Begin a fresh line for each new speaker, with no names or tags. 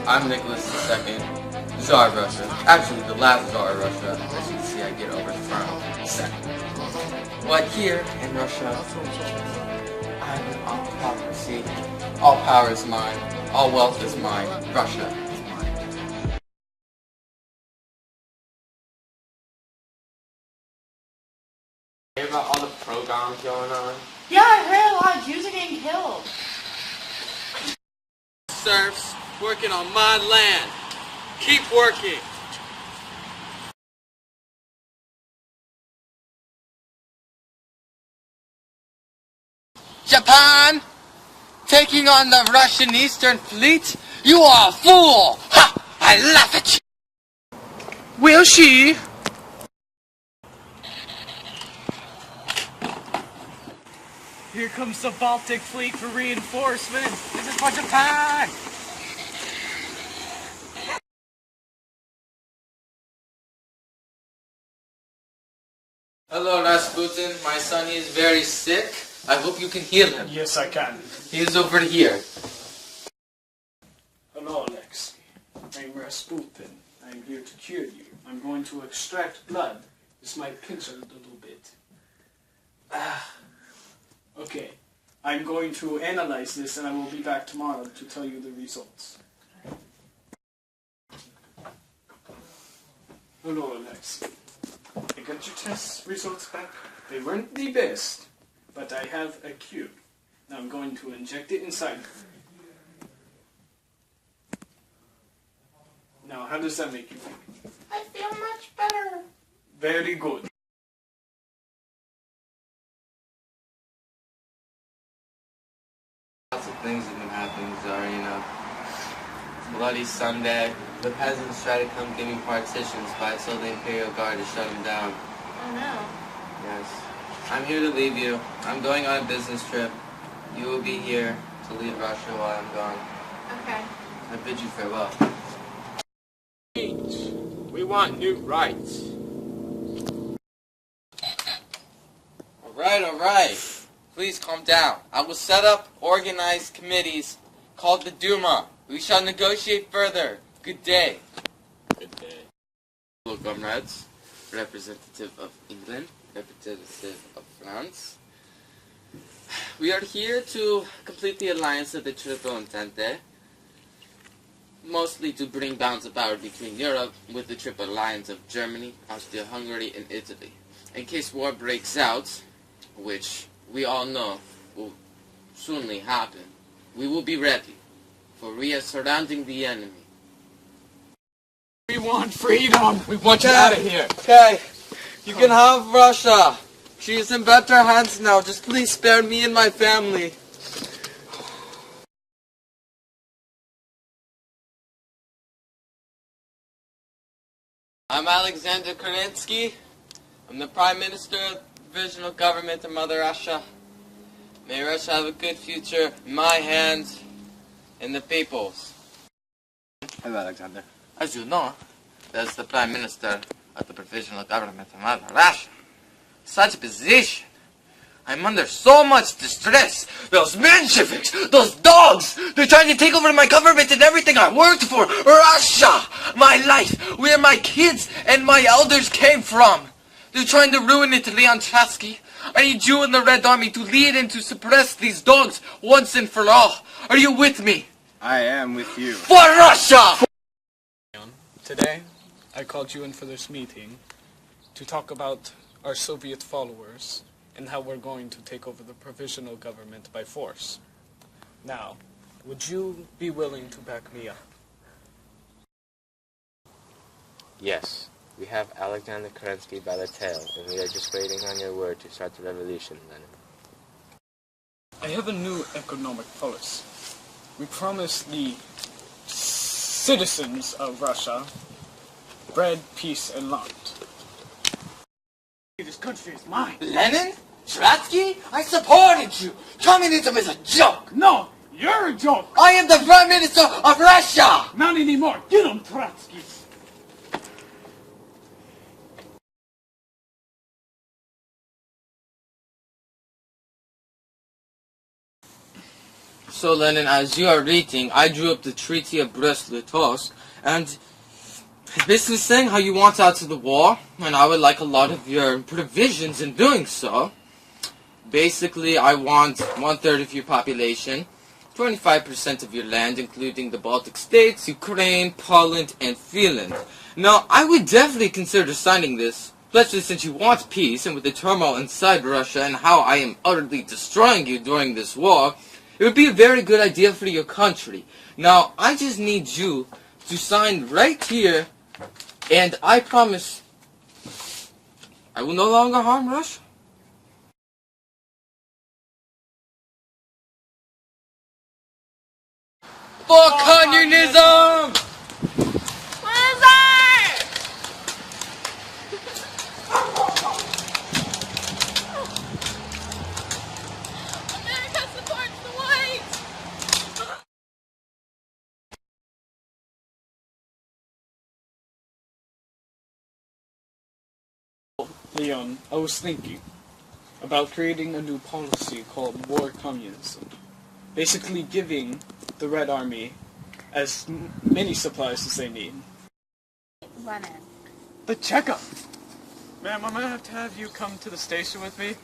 I'm Nicholas II, Tsar of Russia. Actually, the last Tsar of Russia. As you can see, I get overthrown. Second. But here in Russia, I'm an autocracy. All power is mine. All wealth is mine. Russia is mine. Hear about all the programs going on?
Yeah, I heard a lot of Jews are getting killed.
Serfs working on my land. Keep working. Japan, taking on the Russian Eastern Fleet? You are a fool! Ha! I laugh at you! Will she?
Here comes the Baltic Fleet for reinforcements. This is for Japan!
Hello, Rasputin. My son is very sick. I hope you can heal him.
Yes, I can.
He is over here.
Hello, Alexei. I'm Rasputin. I'm here to cure you. I'm going to extract blood. This might pinch a little bit. Okay. I'm going to analyze this and I will be back tomorrow to tell you the results. Hello, Alexei. I got your test results back. They weren't the best, but I have a cure. Now I'm going to inject it inside you. Now, how does that make you feel?
I feel much better.
Very good.
Lots of things have been happening, Tsar, you know. Bloody Sunday. The peasants try to come give me partitions, but I told the Imperial Guard to shut them down.
Oh no.
Yes. I'm here to leave you. I'm going on a business trip. You will be here to leave Russia while I'm gone.
Okay.
I bid you farewell.
We want new rights.
Alright. Please calm down. I will set up organized committees called the Duma. We shall negotiate further. Good day.
Good day.
Hello, comrades. Representative of England, representative of France. We are here to complete the alliance of the Triple Entente, mostly to bring balance of power between Europe with the Triple Alliance of Germany, Austria-Hungary, and Italy. In case war breaks out, which we all know will soonly happen, we will be ready, for we are surrounding the enemy.
We want freedom. We want you out of here.
Okay, you can have Russia. She is in better hands now. Just please spare me and my family. I'm Alexander Kerensky. I'm the Prime Minister of the Provisional Government of Mother Russia. May Russia have a good future in my hands and the people's.
Hello, Alexander.
As you know, there's the Prime Minister of the Provisional Government of Mother Russia. Such a position. I'm under so much distress. Those Mensheviks, those dogs, they're trying to take over my government and everything I worked for. Russia, my life, where my kids and my elders came from. They're trying to ruin it, Leon Trotsky. I need you and the Red Army to lead and to suppress these dogs once and for all. Are you with me?
I am with you.
For Russia!
Today, I called you in for this meeting to talk about our Soviet followers and how we're going to take over the provisional government by force. Now, would you be willing to back me up?
Yes, we have Alexander Kerensky by the tail, and we are just waiting on your word to start the revolution, Lenin.
I have a new economic policy. We promise the citizens of Russia bread, peace, and land. This country is mine.
Lenin? Trotsky? I supported you! Communism is a joke!
No, you're a joke.
I am the Prime Minister of Russia!
Not anymore. Get him, Trotsky.
So, Lenin, as you are reading, I drew up the Treaty of Brest-Litovsk, and it's basically saying how you want out of the war, and I would like a lot of your provisions in doing so. Basically, I want 1/3 of your population, 25% of your land, including the Baltic states, Ukraine, Poland, and Finland. Now, I would definitely consider signing this, especially since you want peace, and with the turmoil inside Russia and how I am utterly destroying you during this war, it would be a very good idea for your country. Now, I just need you to sign right here, and I promise I will no longer harm Russia. Fuck communism!
America supports the whites!
Leon, I was thinking about creating a new policy called war communism. Basically giving the Red Army as many supplies as they need.
Lenin.
The checkup! Ma'am, I'm gonna have to have you come to the station with me.